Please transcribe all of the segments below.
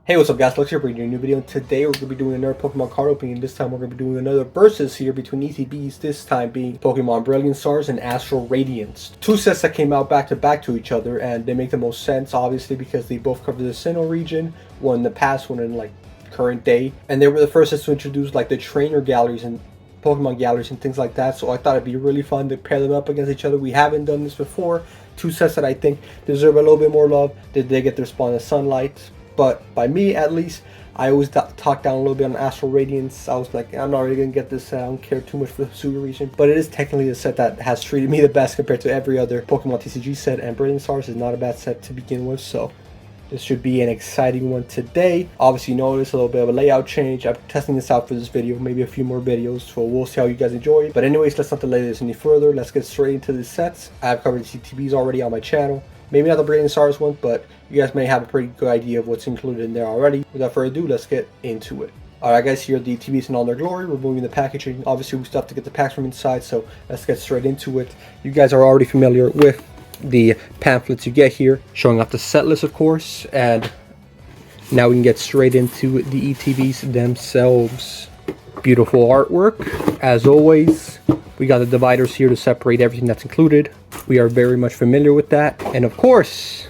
Hey, what's up guys, Lex here bringing you a new video, and today we're going to be doing another Pokemon card opening. This time we're going to be doing another Versus here between ETBs, this time being Pokemon Brilliant Stars and Astral Radiance. Two sets that came out back to back to each other, and they make the most sense obviously because they both cover the Sinnoh region, one in the past, one in like current day. And they were the first sets to introduce like the trainer galleries and Pokemon galleries and things like that, so I thought it'd be really fun to pair them up against each other. We haven't done this before. Two sets that I think deserve a little bit more love. Did they get their spawn in sunlight? But by me, at least, I always talked down a little bit on Astral Radiance. I was like, I'm not really going to get this set. I don't care too much for the Suga region. But it is technically the set that has treated me the best compared to every other Pokemon TCG set. And Brilliant Stars is not a bad set to begin with. So this should be an exciting one today. Obviously, you notice a little bit of a layout change. I'm testing this out for this video. Maybe a few more videos. So we'll see how you guys enjoy it. But anyways, let's not delay this any further. Let's get straight into the sets. I've covered the CTBs already on my channel. Maybe not the Brilliant Stars one, but you guys may have a pretty good idea of what's included in there already. Without further ado, let's get into it. Alright guys, here are the TVs in all their glory, removing the packaging. Obviously we still have to get the packs from inside, so let's get straight into it. You guys are already familiar with the pamphlets you get here, showing off the set list of course, and now we can get straight into the ETVs themselves. Beautiful artwork, as always. We got the dividers here to separate everything that's included. We are very much familiar with that. And of course,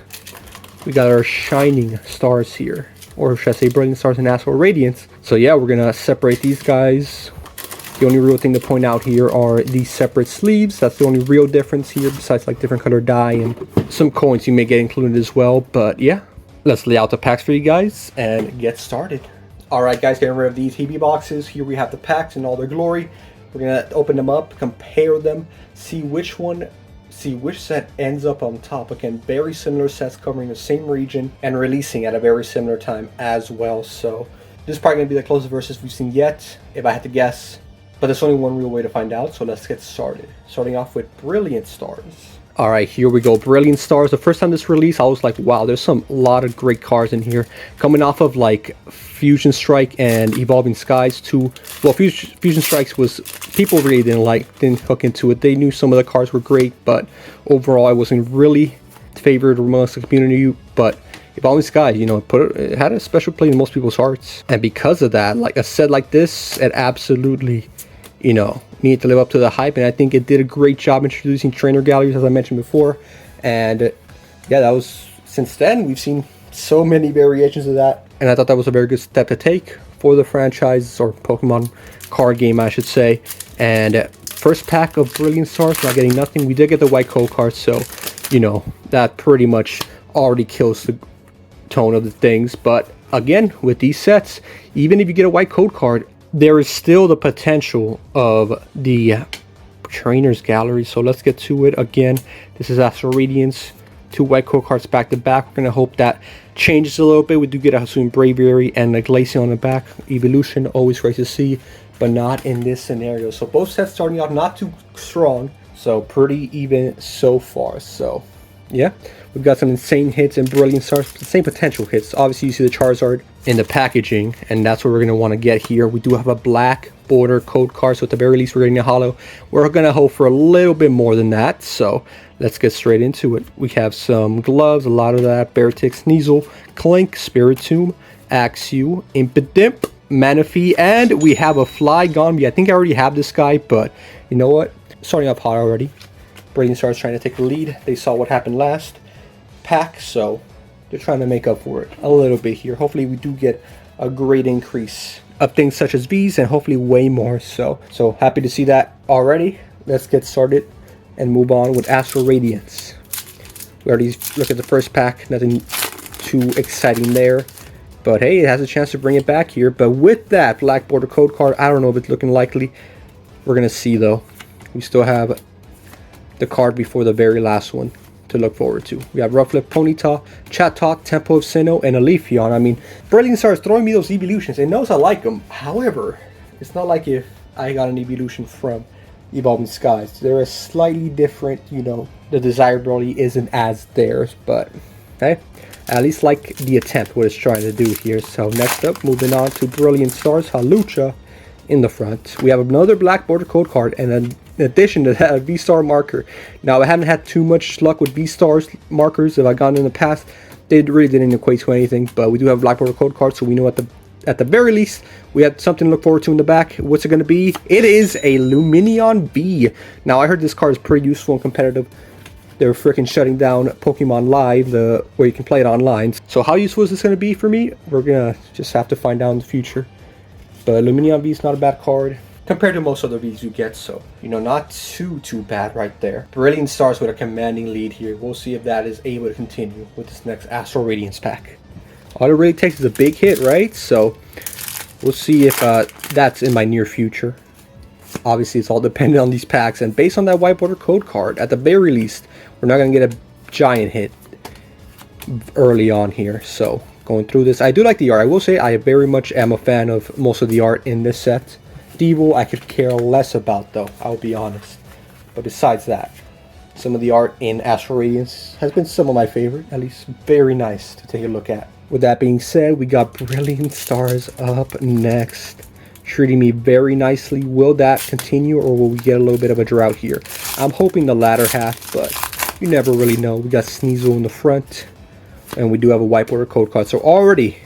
we got our shining stars here. Or should I say Brilliant Stars and Astral Radiance. So yeah, we're going to separate these guys. The only real thing to point out here are these separate sleeves. That's the only real difference here, besides like different color dye and some coins you may get included as well. But yeah, let's lay out the packs for you guys and get started. Alright guys, getting rid of these ETB boxes. Here we have the packs in all their glory. We're going to open them up, compare them, see which set ends up on top. Again, very similar sets covering the same region and releasing at a very similar time as well. So this is probably going to be the closest versus we've seen yet, if I had to guess. But there's only one real way to find out, so let's get started. Starting off with Brilliant Stars. Alright, here we go. Brilliant Stars. The first time this released, I was like, wow, there's a lot of great cards in here. Coming off of like Fusion Strike and Evolving Skies too. Well, Fusion Strikes was, people really didn't hook into it. They knew some of the cards were great, but overall I wasn't really favored amongst the community. But Evolving Skies, you know, it had a special place in most people's hearts. And because of that, like a set like this, it absolutely, you know, needed to live up to the hype, and I think it did a great job introducing trainer galleries, as I mentioned before. And yeah, that was, since then we've seen so many variations of that, and I thought that was a very good step to take for the franchise, or Pokemon card game I should say. And first pack of Brilliant Stars, not getting nothing. We did get the white code card, so you know that pretty much already kills the tone of the things. But again, with these sets, even if you get a white code card, there is still the potential of the trainers gallery. So let's get to it. Again, this is Astral Radiance, two white code cards back to back. We're gonna hope that changes a little bit. We do get a Hisuian Braviary and a Glaceon on the back. Evolution, always great to see, but not in this scenario. So both sets starting off not too strong, so pretty even so far. So yeah, we've got some insane hits and Brilliant Stars, the same potential hits. Obviously you see the Charizard in the packaging, and that's what we're going to want to get here. We do have a black border code card, so at the very least we're getting a holo. We're going to hope for a little bit more than that, so let's get straight into it. We have some gloves, a lot of that, Beartic, Sneasel, Clink, Spiritomb, Axew, Impidimp, Manaphy, and we have a Flygon. I think I already have this guy, but you know what? Starting off hot already. Brilliant Stars trying to take the lead. They saw what happened last pack, so they're trying to make up for it a little bit here. Hopefully we do get a great increase of things such as these, and hopefully way more. So happy to see that already. Let's get started and move on with Astral Radiance. We already look at the first pack, nothing too exciting there, but hey, it has a chance to bring it back here. But with that black border code card, I don't know if it's looking likely. We're gonna see though. We still have the card before the very last one to look forward to. We have Rufflet, Ponyta, Chatot, Tempo of Sinnoh, and a Leafeon. I mean, Brilliant Stars throwing me those evolutions. It knows I like them. However, it's not like if I got an evolution from Evolving Skies. They're a slightly different, you know, the desirability isn't as theirs, but hey, at least like the attempt, what it's trying to do here. So next up, moving on to Brilliant Stars, Halucha in the front. We have another black border code card, and then in addition to that, a V-Star marker. Now, I haven't had too much luck with V-Stars markers if I've gone in the past, They really didn't equate to anything, but we do have black border code cards, so we know at the very least we have something to look forward to in the back. What's it going to be? It is a Luminion V. Now, I heard this card is pretty useful and competitive. They're freaking shutting down Pokemon Live, where you can play it online. So how useful is this going to be for me? We're going to just have to find out in the future. But Luminion V is not a bad card compared to most other Vs you get, so, you know, not too bad right there. Brilliant Stars with a commanding lead here. We'll see if that is able to continue with this next Astral Radiance pack. All it really takes is a big hit, right? So we'll see if that's in my near future. Obviously, it's all dependent on these packs, and based on that white border code card, at the very least, we're not going to get a giant hit early on here. So going through this, I do like the art. I will say I very much am a fan of most of the art in this set. Devo, I could care less about, though, I'll be honest. But besides that, some of the art in Astral Radiance has been some of my favorite, at least very nice to take a look at. With that being said, we got Brilliant Stars up next, treating me very nicely. Will that continue, or will we get a little bit of a drought here? I'm hoping the latter half, but you never really know. We got Sneasel in the front, and we do have a white border code card. So already,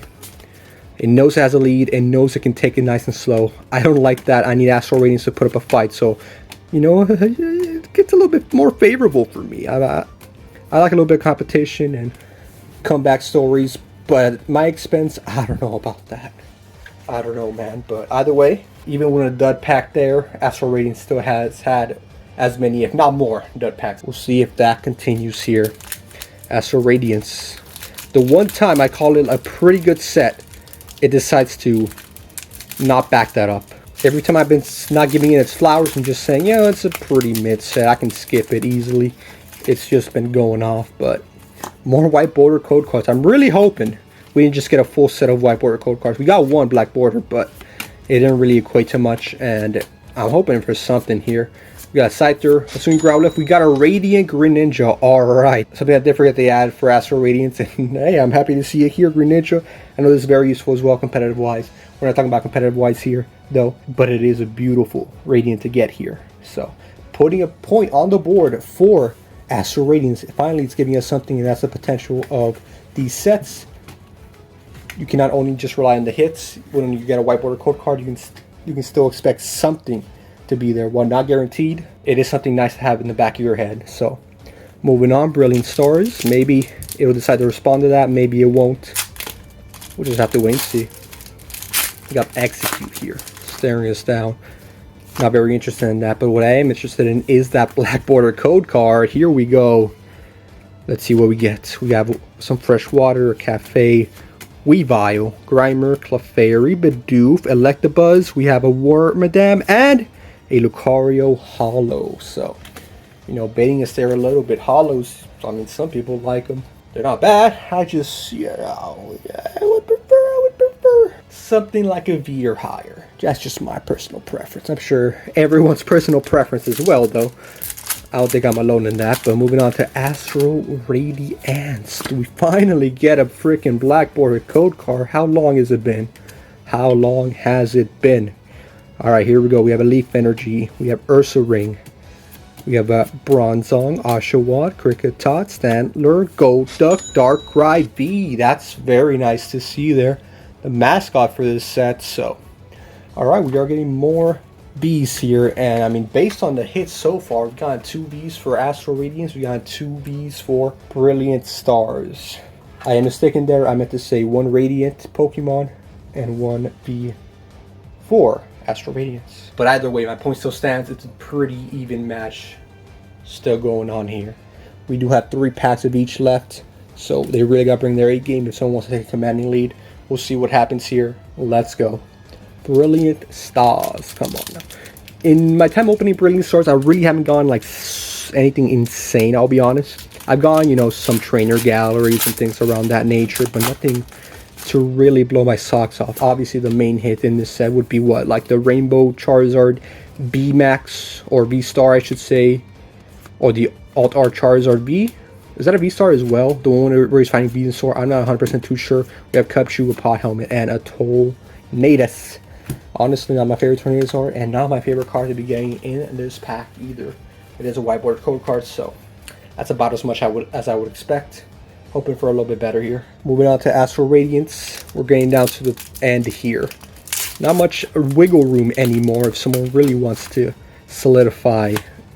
it knows it has a lead, and knows it can take it nice and slow. I don't like that. I need Astral Radiance to put up a fight, so, you know, it gets a little bit more favorable for me. I like a little bit of competition and comeback stories, but at my expense, I don't know about that. I don't know, man. But either way, even with a dud pack there, Astral Radiance still has had as many, if not more, dud packs. We'll see if that continues here. Astral Radiance. The one time I call it a pretty good set, it decides to not back that up. Every time I've been not giving it its flowers and just saying, yeah, it's a pretty mid set, I can skip it easily, it's just been going off. But more white border code cards. I'm really hoping we didn't just get a full set of white border code cards. We got one black border, but it didn't really equate to much, and I'm hoping for something here. We got a Scyther, a Swing Growlithe. We got a Radiant Greninja. Alright. Something I did forget they add for Astral Radiance. And hey, I'm happy to see it here, Greninja. I know this is very useful as well, competitive-wise. We're not talking about competitive-wise here, though. But it is a beautiful Radiant to get here. So, putting a point on the board for Astral Radiance. Finally, it's giving us something, and that's the potential of these sets. You can not only just rely on the hits. When you get a white border code card, you can still expect something to be there. While not guaranteed, it is something nice to have in the back of your head. So, moving on, Brilliant Stars. Maybe it'll decide to respond to that. Maybe it won't. We'll just have to wait and see. We got Execute here, staring us down. Not very interested in that, but what I am interested in is that black border code card. Here we go. Let's see what we get. We have some fresh water, Cafe, Weavile, Grimer, Clefairy, Bidoof, Electabuzz. We have a Wormadam and a Lucario Hollow. So, you know, baiting us there a little bit. Hollows, I mean, some people like them. They're not bad. I just, you know, I would prefer something like a V or higher. That's just my personal preference. I'm sure everyone's personal preference as well, though. I don't think I'm alone in that. But moving on to Astral Radiance. Do we finally get a freaking black border code card? How long has it been? How long has it been? Alright, here we go. We have a Leaf Energy. We have Ursa Ring. We have a Bronzong, Oshawott, Kricketot, Stantler, Golduck, Darkrai V. That's very nice to see there. The mascot for this set. So, alright, we are getting more Bs here, and I mean, based on the hits so far, we've gotten 2 Bs for Astral Radiance, we got 2 Bs for Brilliant Stars. I am mistaken there. I meant to say 1 Radiant Pokemon and 1 B for Astral Radiance. But either way, my point still stands. It's a pretty even match still going on here. We do have 3 packs of each left, so they really got to bring their A game if someone wants to take a commanding lead. We'll see what happens here. Let's go. Brilliant Stars. Come on now. In my time opening Brilliant Stars, I really haven't gone like anything insane, I'll be honest. I've gone, you know, some trainer galleries and things around that nature, but nothing to really blow my socks off. Obviously, the main hit in this set would be what? Like the Rainbow Charizard B Max, or V Star, I should say. Or the Alt R Charizard V. Is that a V Star as well? The one where he's fighting Venusaur? I'm not 100% too sure. We have Cubchoo, a Pot Helmet, and a Tornadus. Honestly, not my favorite Tornadus, and not my favorite card to be getting in this pack either. It is a whiteboard code card, so that's about as much as I would expect. Hoping for a little bit better here. Moving on to Astral Radiance. We're getting down to the end here. Not much wiggle room anymore if someone really wants to solidify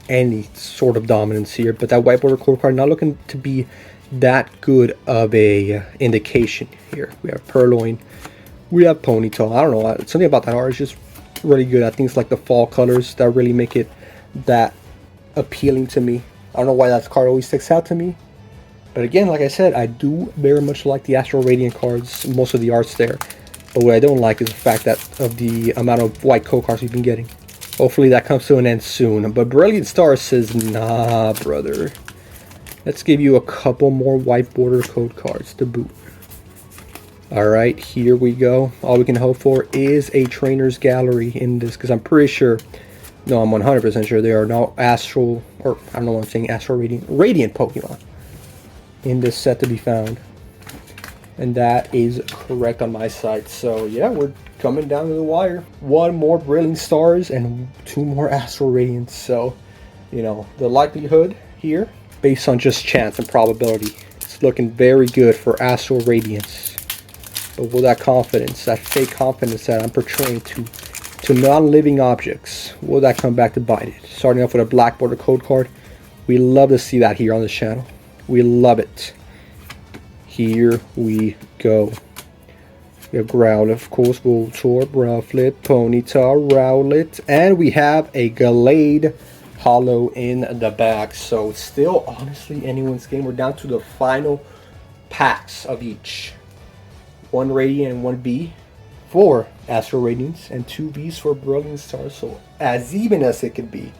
any sort of dominance here. But that white border code card not looking to be that good of a indication here. We have Purloin. We have Ponytail. I don't know. Something about that art is just really good. I think it's like the fall colors that really make it that appealing to me. I don't know why that card always sticks out to me. But again, like I said, I do very much like the Astral Radiant cards, most of the arts there. But what I don't like is the fact that of the amount of white code cards we've been getting. Hopefully that comes to an end soon. But Brilliant Star says, nah, brother. Let's give you a couple more white border code cards to boot. Alright, here we go. All we can hope for is a Trainer's Gallery in this, because I'm pretty sure, no, I'm 100% sure there are no Astral, or I don't know what I'm saying, Astral Radiant Pokemon in this set to be found. And that is correct on my side. So yeah, we're coming down to the wire. One more Brilliant Stars and two more Astral Radiance. So, you know, the likelihood here, based on just chance and probability, it's looking very good for Astral Radiance. But will that confidence, that fake confidence that I'm portraying to non-living objects, will that come back to bite it? Starting off with a black border code card. We love to see that here on this channel. We love it. Here we go. We have Growlithe, of course, Voltorb, Rufflet, Ponyta, Rowlet, and we have a Gallade Hollow in the back. So it's still honestly anyone's game. We're down to the final packs of each. One Radiant and one B for Astral Radiance, and two Bs for Brilliant Stars. So as even as it could be.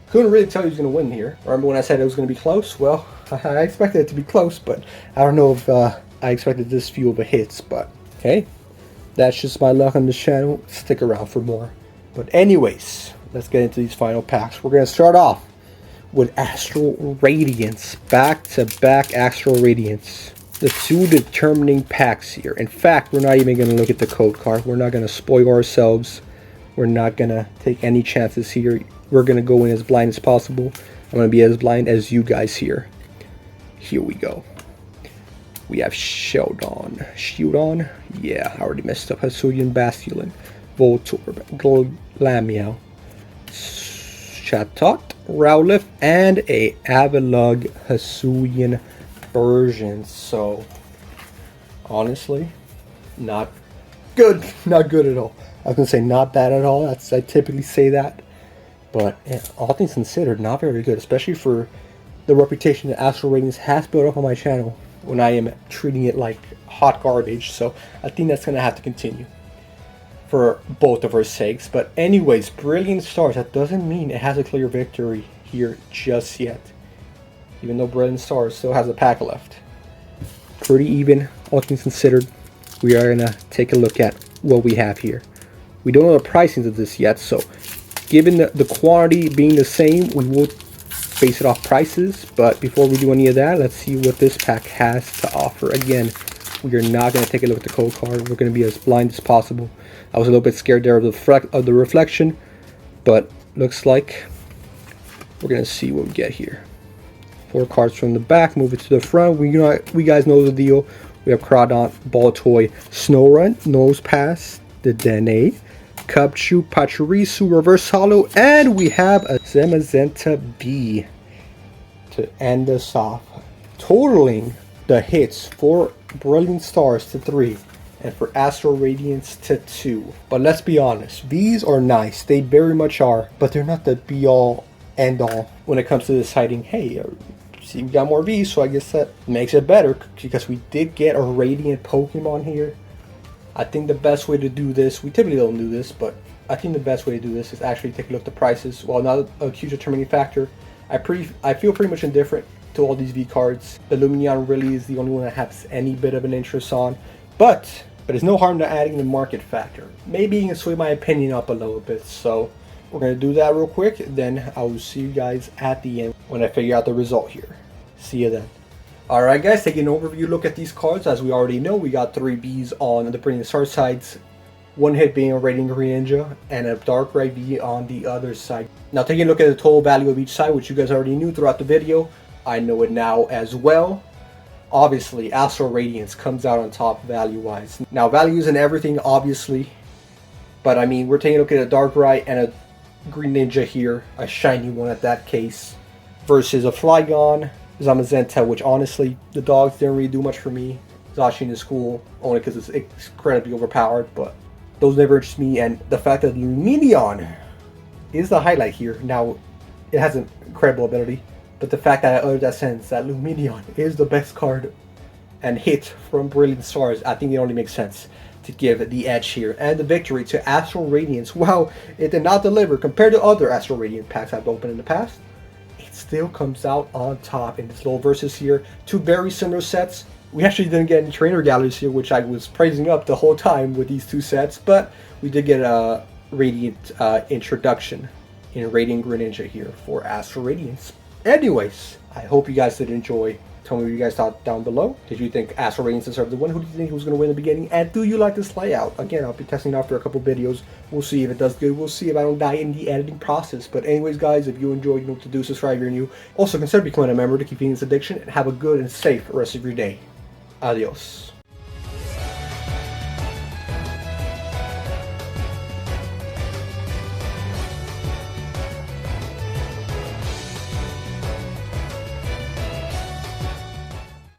Couldn't really tell who's going to win here. Remember when I said it was going to be close? Well, I expected it to be close, but I don't know if I expected this few of a hits. But hey, that's just my luck on this channel. Stick around for more. But anyways, let's get into these final packs. We're going to start off with Astral Radiance. Back-to-back Astral Radiance. The two determining packs here. In fact, we're not even going to look at the code card. We're not going to spoil ourselves. We're not going to take any chances here. We're going to go in as blind as possible. I'm going to be as blind as you guys here. Here we go. We have Shieldon. Yeah, I already messed up. Hisuian Basculin. Voltorb. Glameow. Chatot. Rowlet. And a Avalugg Hisuian version. So, honestly, not good. Not good at all. I was going to say not bad at all. I typically say that. But all things considered, not very good, especially for the reputation that Astral Radiance has built up on my channel when I am treating it like hot garbage. So I think that's going to have to continue for both of our sakes. But anyways, Brilliant Stars, that doesn't mean it has a clear victory here just yet. Even though Brilliant Stars still has a pack left. Pretty even, all things considered. We are going to take a look at what we have here. We don't know the pricings of this yet, so given the quantity being the same, we will base it off prices. But before we do any of that, let's see what this pack has to offer. Again, we are not going to take a look at the code card. We're going to be as blind as possible. I was a little bit scared there of the reflection, but looks like we're going to see what we get here. 4 cards from the back, move it to the front. We guys know the deal. We have Crawdont, Baltoy, Snorunt, Nosepass, the Dene, Cubchoo, Pachirisu, Reverse Hollow, and we have a Zamazenta B to end us off, totaling the hits for Brilliant Stars to 3 and for Astral Radiance to 2. But let's be honest, these are nice, they very much are, but they're not the be all end all when it comes to deciding, hey, see, we got more V's, so I guess that makes it better because we did get a Radiant Pokemon here. I think the best way to do this, we typically don't do this, but I think the best way to do this is actually take a look at the prices. While not a huge determining factor, I feel pretty much indifferent to all these V cards. The Lumineon really is the only one that has any bit of an interest on, but there's no harm to adding the market factor. Maybe you can sway my opinion up a little bit, so we're going to do that real quick, then I will see you guys at the end when I figure out the result here. See you then. Alright guys, taking an overview look at these cards. As we already know, we got 3 Bs on the Brilliant Star sides, one hit being a Radiant Greninja, and a Darkrai V on the other side. Now taking a look at the total value of each side, which you guys already knew throughout the video, I know it now as well. obviously Astral Radiance comes out on top value-wise. Now, value isn't everything, obviously, but I mean, we're taking a look at a Darkrai and a Green Ninja here, a shiny one at that case, versus a Flygon, Zamazenta, which honestly, the dogs didn't really do much for me. Zacian is cool, only because it's incredibly overpowered, but those never interest me, and the fact that Lumineon is the highlight here. Now, it has an incredible ability, but the fact that I uttered that sentence, that Lumineon is the best card and hit from Brilliant Stars, I think it only makes sense to give the edge here and the victory to Astral Radiance. Wow, it did not deliver compared to other Astral Radiant packs I've opened in the past. It still comes out on top in this little versus here. Two very similar sets. We actually didn't get any trainer galleries here, which I was praising up the whole time with these two sets, but we did get a Radiant introduction in Radiant Greninja here for Astral Radiance. Anyways, I hope you guys did enjoy. Tell me what you guys thought down below. Did you think Astral Radiance deserved the win? Who do you think was going to win in the beginning? And do you like this layout? Again, I'll be testing it out for a couple videos. We'll see if it does good. We'll see if I don't die in the editing process. But anyways, guys, if you enjoyed, you know what to do. Subscribe if you're new. Also, consider becoming a member to keep feeding this addiction. And have a good and safe rest of your day. Adios.